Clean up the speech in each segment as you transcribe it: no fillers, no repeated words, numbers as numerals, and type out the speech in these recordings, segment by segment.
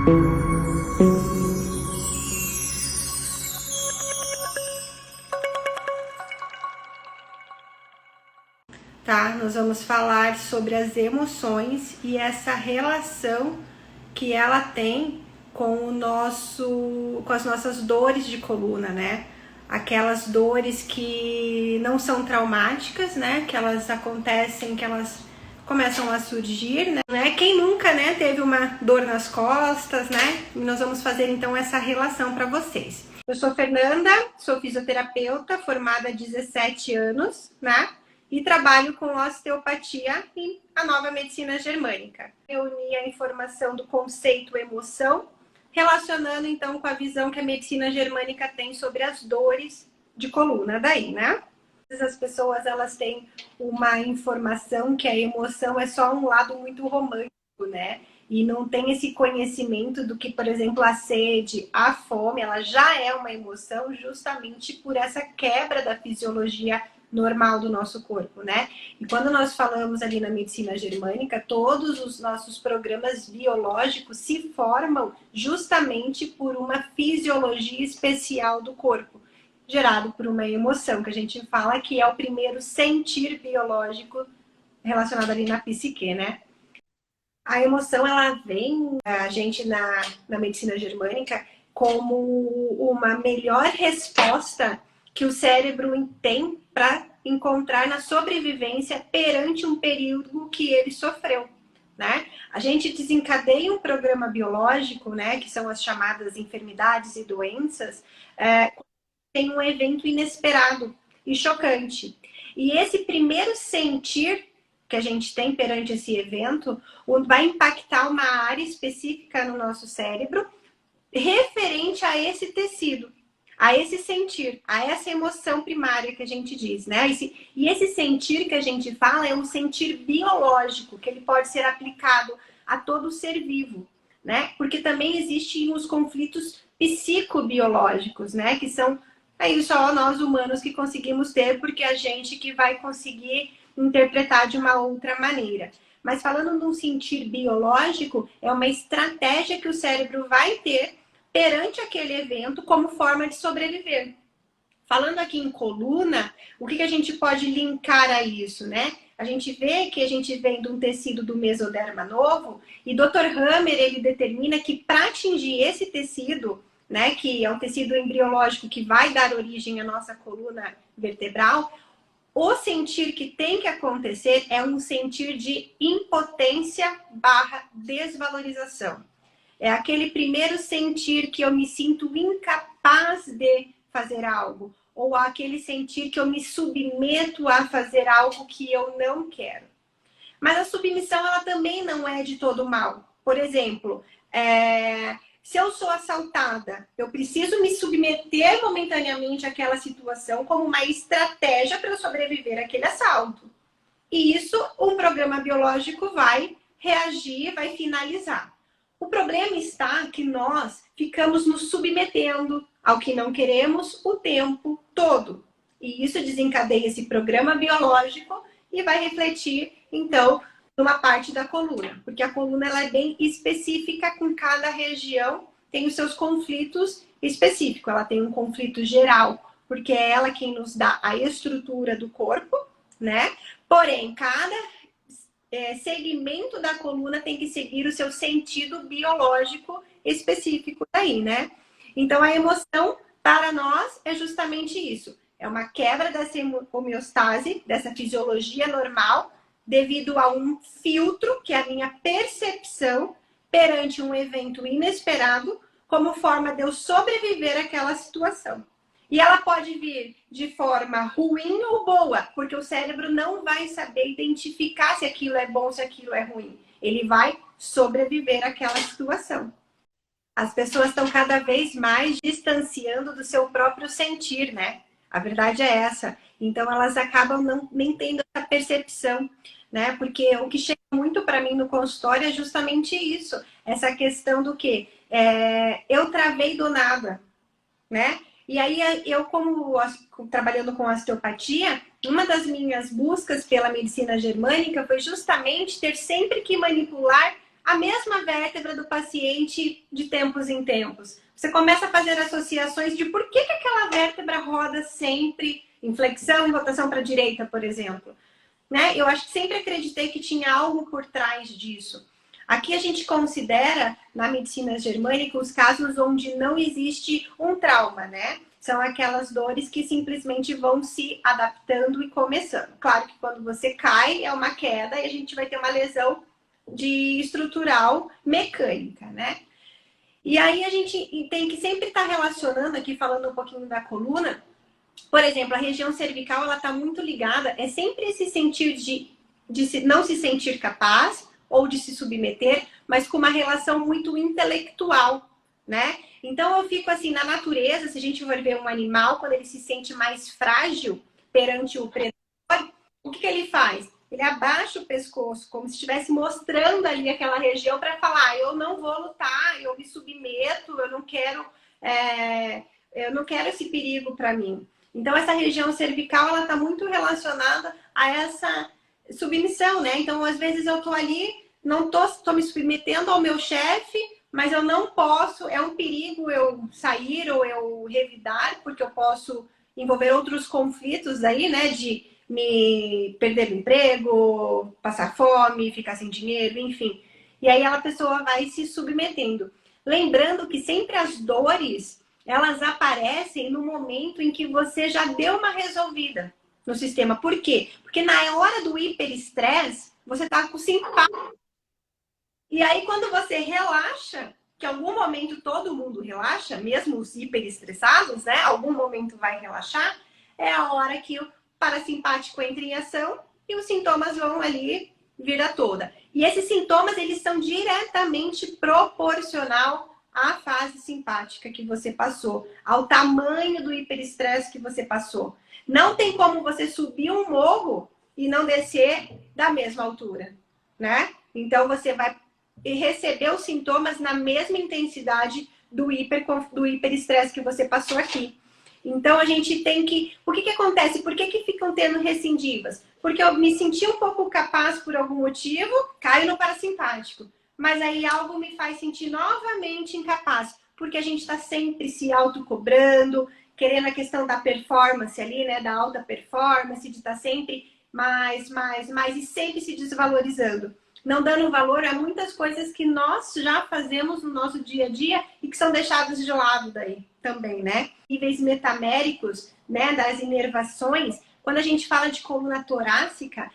Tá? Nós vamos falar sobre as emoções e essa relação que ela tem com as nossas dores de coluna, né? Aquelas dores que não são traumáticas, né? Que elas acontecem, que elas começam a surgir, né? Quem nunca, né, teve uma dor nas costas, né? E nós vamos fazer então essa relação para vocês. Eu sou Fernanda, sou fisioterapeuta, formada há 17 anos, né? E trabalho com osteopatia e a nova medicina germânica. Eu uni a informação do conceito emoção, relacionando então com a visão que a medicina germânica tem sobre as dores de coluna daí, né? As pessoas, elas têm uma informação que a emoção é só um lado muito romântico, né? E não tem esse conhecimento do que, por exemplo, a sede, a fome, ela já é uma emoção justamente por essa quebra da fisiologia normal do nosso corpo, né? E quando nós falamos ali na medicina germânica, todos os nossos programas biológicos se formam justamente por uma fisiologia especial do corpo, gerado por uma emoção, que a gente fala que é o primeiro sentir biológico relacionado ali na psique, né? A emoção, ela vem, a gente na medicina germânica, como uma melhor resposta que o cérebro tem para encontrar na sobrevivência perante um período que ele sofreu, né? A gente desencadeia um programa biológico, né, que são as chamadas enfermidades e doenças, tem um evento inesperado e chocante. E esse primeiro sentir que a gente tem perante esse evento vai impactar uma área específica no nosso cérebro referente a esse tecido, a esse sentir, a essa emoção primária que a gente diz, né? E esse sentir que a gente fala é um sentir biológico, que ele pode ser aplicado a todo ser vivo, né? Porque também existem os conflitos psicobiológicos, né? Que são aí só nós humanos que conseguimos ter, porque a gente que vai conseguir interpretar de uma outra maneira. Mas falando num sentir biológico, é uma estratégia que o cérebro vai ter perante aquele evento como forma de sobreviver. Falando aqui em coluna, o que a gente pode linkar a isso, né? A gente vê que a gente vem de um tecido do mesoderma novo e Dr. Hammer, ele determina que para atingir esse tecido, né, que é um tecido embriológico que vai dar origem à nossa coluna vertebral, o sentir que tem que acontecer é um sentir de impotência / desvalorização. É aquele primeiro sentir que eu me sinto incapaz de fazer algo, ou aquele sentir que eu me submeto a fazer algo que eu não quero. Mas a submissão, ela também não é de todo mal. Por exemplo, se eu sou assaltada, eu preciso me submeter momentaneamente àquela situação como uma estratégia para eu sobreviver àquele assalto. E isso, um programa biológico vai reagir, vai finalizar. O problema está que nós ficamos nos submetendo ao que não queremos o tempo todo. E isso desencadeia esse programa biológico e vai refletir, então, numa parte da coluna. Porque a coluna, ela é bem específica, com cada região tem os seus conflitos específicos. Ela tem um conflito geral, porque é ela quem nos dá a estrutura do corpo, né? Porém, cada segmento da coluna tem que seguir o seu sentido biológico específico daí, né? Então, a emoção, para nós, é justamente isso. É uma quebra dessa homeostase, dessa fisiologia normal, devido a um filtro, que é a minha percepção perante um evento inesperado, como forma de eu sobreviver àquela situação. E ela pode vir de forma ruim ou boa, porque o cérebro não vai saber identificar se aquilo é bom, se aquilo é ruim. Ele vai sobreviver àquela situação. As pessoas estão cada vez mais distanciando do seu próprio sentir, né? A verdade é essa. Então, elas acabam nem tendo essa percepção, né? Porque o que chega muito para mim no consultório é justamente isso. Essa questão do que eu travei do nada, né? E aí, eu como trabalhando com osteopatia, uma das minhas buscas pela medicina germânica foi justamente ter sempre que manipular a mesma vértebra do paciente de tempos em tempos. Você começa a fazer associações de por que aquela vértebra roda sempre em flexão e rotação para a direita, por exemplo. Né? Eu acho que sempre acreditei que tinha algo por trás disso. Aqui a gente considera, na medicina germânica, os casos onde não existe um trauma, né? São aquelas dores que simplesmente vão se adaptando e começando. Claro que quando você cai, é uma queda e a gente vai ter uma lesão de estrutural mecânica, né? E aí a gente tem que sempre estar relacionando aqui, falando um pouquinho da coluna. Por exemplo, a região cervical, ela está muito ligada, é sempre esse sentido de não se sentir capaz ou de se submeter, mas com uma relação muito intelectual, né? Então eu fico assim, na natureza, se a gente for ver um animal, quando ele se sente mais frágil perante o predador, o que ele faz? Ele abaixa o pescoço, como se estivesse mostrando ali aquela região para falar, eu não vou lutar, eu me submeto, eu não quero esse perigo para mim. Então, essa região cervical, ela está muito relacionada a essa submissão, né? Então, às vezes eu tô ali, não tô me submetendo ao meu chefe, mas eu não posso, é um perigo eu sair ou eu revidar, porque eu posso envolver outros conflitos aí, né? De me perder o emprego, passar fome, ficar sem dinheiro, enfim. E aí a pessoa vai se submetendo. Lembrando que sempre as dores, elas aparecem no momento em que você já deu uma resolvida no sistema. Por quê? Porque na hora do hiperestresse, você tá com sintomas. E aí, quando você relaxa, que em algum momento todo mundo relaxa, mesmo os hiperestressados, né? Algum momento vai relaxar, é a hora que o parasimpático entra em ação e os sintomas vão ali vir à toda. E esses sintomas, eles são diretamente proporcional à fase simpática que você passou, ao tamanho do hiperestresse que você passou. Não tem como você subir um morro e não descer da mesma altura, né? Então você vai receber os sintomas na mesma intensidade do hiperestresse que você passou aqui. Então a gente tem que... O que acontece? Por que ficam tendo recidivas? Porque eu me senti um pouco capaz por algum motivo, caio no parasimpático. Mas aí algo me faz sentir novamente incapaz. Porque a gente está sempre se autocobrando, querendo a questão da performance ali, né? Da alta performance, de estar sempre mais, e sempre se desvalorizando. Não dando valor a muitas coisas que nós já fazemos no nosso dia a dia e que são deixadas de lado daí também, né? Níveis metaméricos, né, das inervações, quando a gente fala de coluna torácica,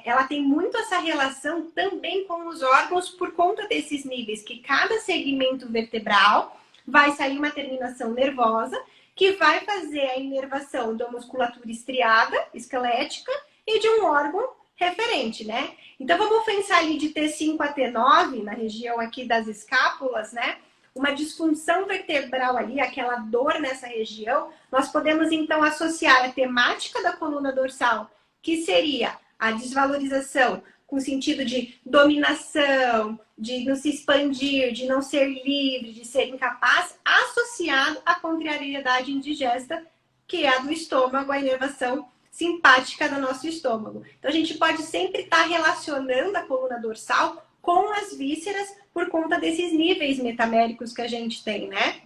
ela tem muito essa relação também com os órgãos por conta desses níveis, que cada segmento vertebral vai sair uma terminação nervosa que vai fazer a inervação da musculatura estriada, esquelética, e de um órgão referente, né? Então, vamos pensar ali de T5 a T9, na região aqui das escápulas, né? Uma disfunção vertebral ali, aquela dor nessa região, nós podemos, então, associar a temática da coluna dorsal, que seria a desvalorização, com sentido de dominação, de não se expandir, de não ser livre, de ser incapaz, associado à contrariedade indigesta, que é a do estômago, a inervação simpática do nosso estômago. Então, a gente pode sempre estar relacionando a coluna dorsal com as vísceras por conta desses níveis metaméricos que a gente tem, né?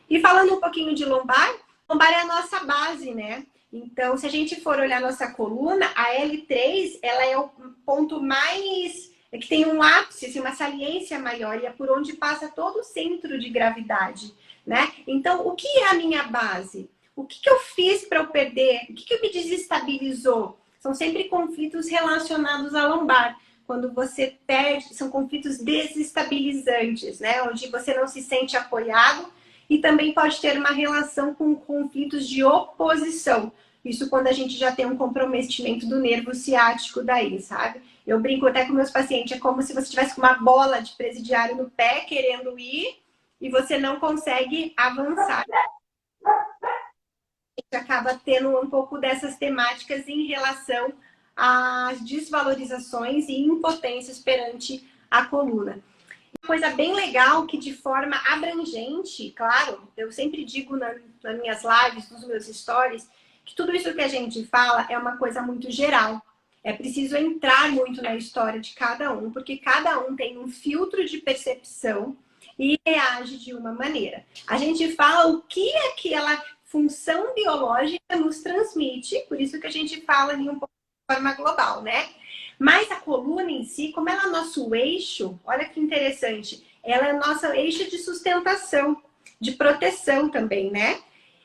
E falando um pouquinho de lombar, lombar é a nossa base, né? Então, se a gente for olhar nossa coluna, a L3, ela é o ponto mais... que tem um ápice, assim, uma saliência maior, e é por onde passa todo o centro de gravidade, né? Então, o que é a minha base? O que eu fiz para eu perder? O que me desestabilizou? São sempre conflitos relacionados à lombar. Quando você perde, são conflitos desestabilizantes, né? Onde você não se sente apoiado e também pode ter uma relação com conflitos de oposição. Isso quando a gente já tem um comprometimento do nervo ciático daí, sabe? Eu brinco até com meus pacientes, é como se você tivesse com uma bola de presidiário no pé querendo ir e você não consegue avançar. Acaba tendo um pouco dessas temáticas em relação às desvalorizações e impotências perante a coluna. Uma coisa bem legal que de forma abrangente, claro, eu sempre digo nas minhas lives, nos meus stories, que tudo isso que a gente fala é uma coisa muito geral. É preciso entrar muito na história de cada um, porque cada um tem um filtro de percepção e reage de uma maneira. A gente fala o que aquela função biológica nos transmite, por isso que a gente fala ali um pouco de forma global, né? Mas a coluna em si, como ela é nosso eixo, olha que interessante, ela é nosso eixo de sustentação, de proteção também, né?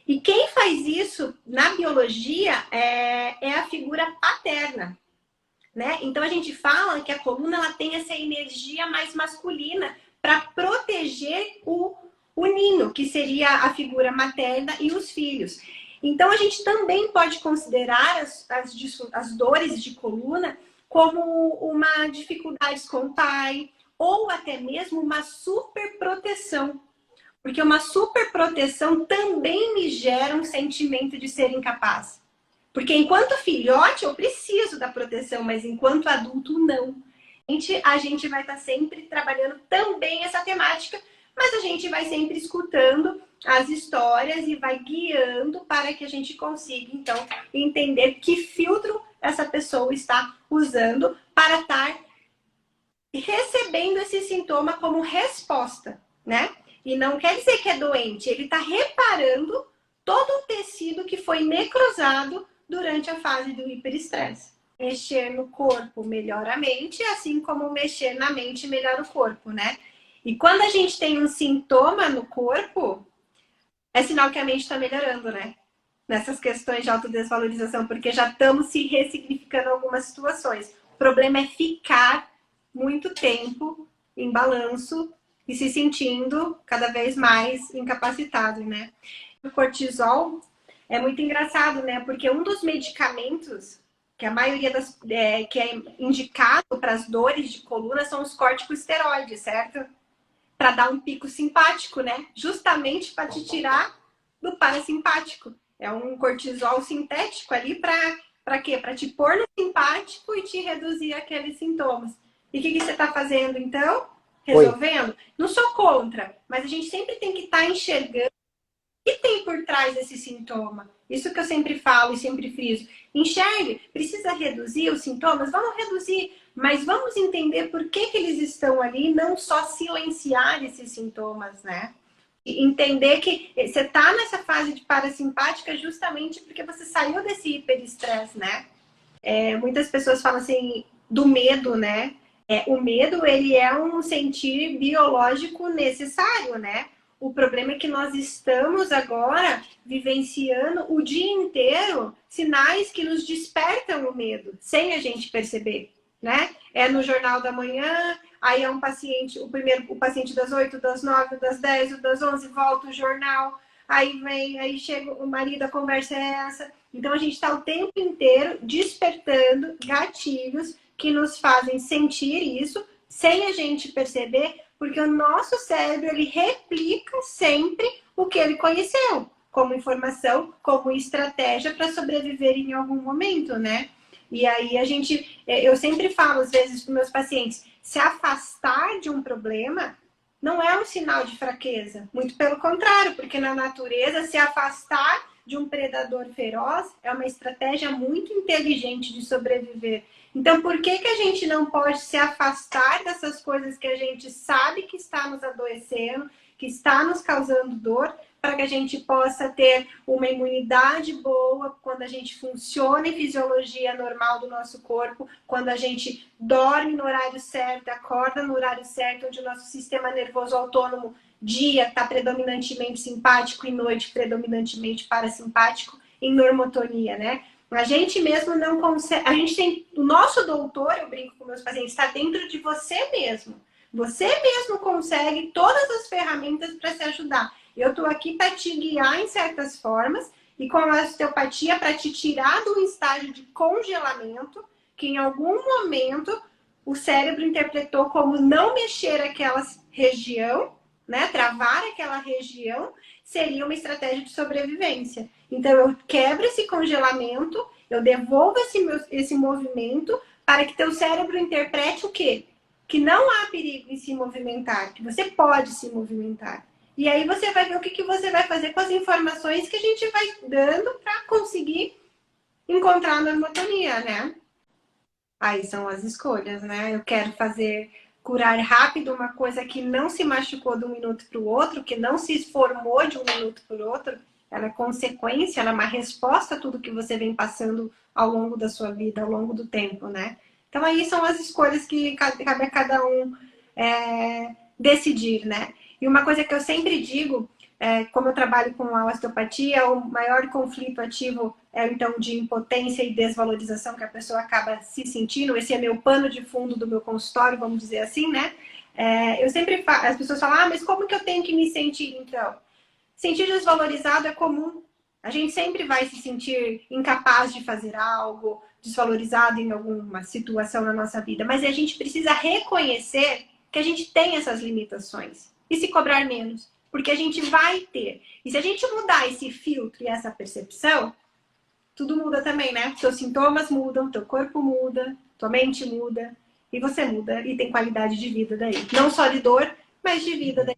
E quem faz isso na biologia é a figura paterna, né? Então a gente fala que a coluna ela tem essa energia mais masculina para proteger o ninho, que seria a figura materna e os filhos. Então a gente também pode considerar as dores de coluna como uma dificuldade com o pai, ou até mesmo uma superproteção. Porque uma superproteção também me gera um sentimento de ser incapaz. Porque enquanto filhote eu preciso da proteção, mas enquanto adulto não. A gente vai estar sempre trabalhando também essa temática, mas a gente vai sempre escutando as histórias e vai guiando para que a gente consiga, então, entender que filtro essa pessoa está usando para estar recebendo esse sintoma como resposta, né? E não quer dizer que é doente, ele está reparando todo o tecido que foi necrosado durante a fase do hiperestresse. Mexer no corpo melhora a mente, assim como mexer na mente melhora o corpo, né? E quando a gente tem um sintoma no corpo, é sinal que a mente está melhorando, né? Nessas questões de autodesvalorização, porque já estamos se ressignificando algumas situações. O problema é ficar muito tempo em balanço e se sentindo cada vez mais incapacitado, né? O cortisol é muito engraçado, né? Porque um dos medicamentos que a maioria que é indicado para as dores de coluna são os corticosteroides, certo? Para dar um pico simpático, né? Justamente para te tirar do parasimpático. É um cortisol sintético ali para quê? Para te pôr no simpático e te reduzir aqueles sintomas. E o que você está fazendo, então? Resolvendo? Oi. Não sou contra, mas a gente sempre tem que estar enxergando o que tem por trás desse sintoma. Isso que eu sempre falo e sempre friso. Enxergue, precisa reduzir os sintomas? Vamos reduzir, mas vamos entender por que eles estão ali, não só silenciar esses sintomas, né? Entender que você está nessa fase de parasimpática justamente porque você saiu desse hiperestresse, né? Muitas pessoas falam assim, do medo, né? O medo, ele é um sentir biológico necessário, né? O problema é que nós estamos agora vivenciando o dia inteiro sinais que nos despertam o medo, sem a gente perceber, né? É no Jornal da Manhã, aí é um paciente, o paciente das 8, das 9, das 10, das 11, volta o jornal, aí chega o marido, a conversa é essa. Então a gente está o tempo inteiro despertando gatilhos que nos fazem sentir isso, sem a gente perceber, porque o nosso cérebro, ele replica sempre o que ele conheceu, como informação, como estratégia para sobreviver em algum momento, né? E aí eu sempre falo, às vezes, para meus pacientes, se afastar de um problema não é um sinal de fraqueza, muito pelo contrário, porque na natureza, se afastar de um predador feroz é uma estratégia muito inteligente de sobreviver. Então, por que a gente não pode se afastar dessas coisas que a gente sabe que está nos adoecendo, que está nos causando dor, para que a gente possa ter uma imunidade boa quando a gente funciona em fisiologia normal do nosso corpo, quando a gente dorme no horário certo, acorda no horário certo, onde o nosso sistema nervoso autônomo dia está predominantemente simpático e noite predominantemente parasimpático em normotonia, né? A gente mesmo não consegue, a gente tem, o nosso doutor, eu brinco com meus pacientes, está dentro de você mesmo. Você mesmo consegue todas as ferramentas para se ajudar. Eu estou aqui para te guiar em certas formas e com a osteopatia para te tirar do estágio de congelamento que em algum momento o cérebro interpretou como não mexer aquela região, né? Travar aquela região seria uma estratégia de sobrevivência. Então eu quebro esse congelamento, eu devolvo esse movimento para que teu cérebro interprete o quê? Que não há perigo em se movimentar, que você pode se movimentar. E aí você vai ver o que você vai fazer com as informações que a gente vai dando para conseguir encontrar a normotonia, né? Aí são as escolhas, né? Eu quero fazer curar rápido uma coisa que não se machucou de um minuto para o outro, que não se esformou de um minuto para o outro. Ela é consequência, ela é uma resposta a tudo que você vem passando ao longo da sua vida, ao longo do tempo, né? Então aí são as escolhas que cabe a cada um decidir, né? E uma coisa que eu sempre digo, como eu trabalho com a osteopatia, o maior conflito ativo é então de impotência e desvalorização que a pessoa acaba se sentindo. Esse é meu pano de fundo do meu consultório, vamos dizer assim, né? Eu sempre falo, as pessoas falam, mas como que eu tenho que me sentir então? Sentir desvalorizado é comum. A gente sempre vai se sentir incapaz de fazer algo, desvalorizado em alguma situação na nossa vida, mas a gente precisa reconhecer que a gente tem essas limitações e se cobrar menos, porque a gente vai ter. E se a gente mudar esse filtro e essa percepção, tudo muda também, né? Seus sintomas mudam, teu corpo muda, tua mente muda e você muda e tem qualidade de vida daí. Não só de dor, mas de vida daí.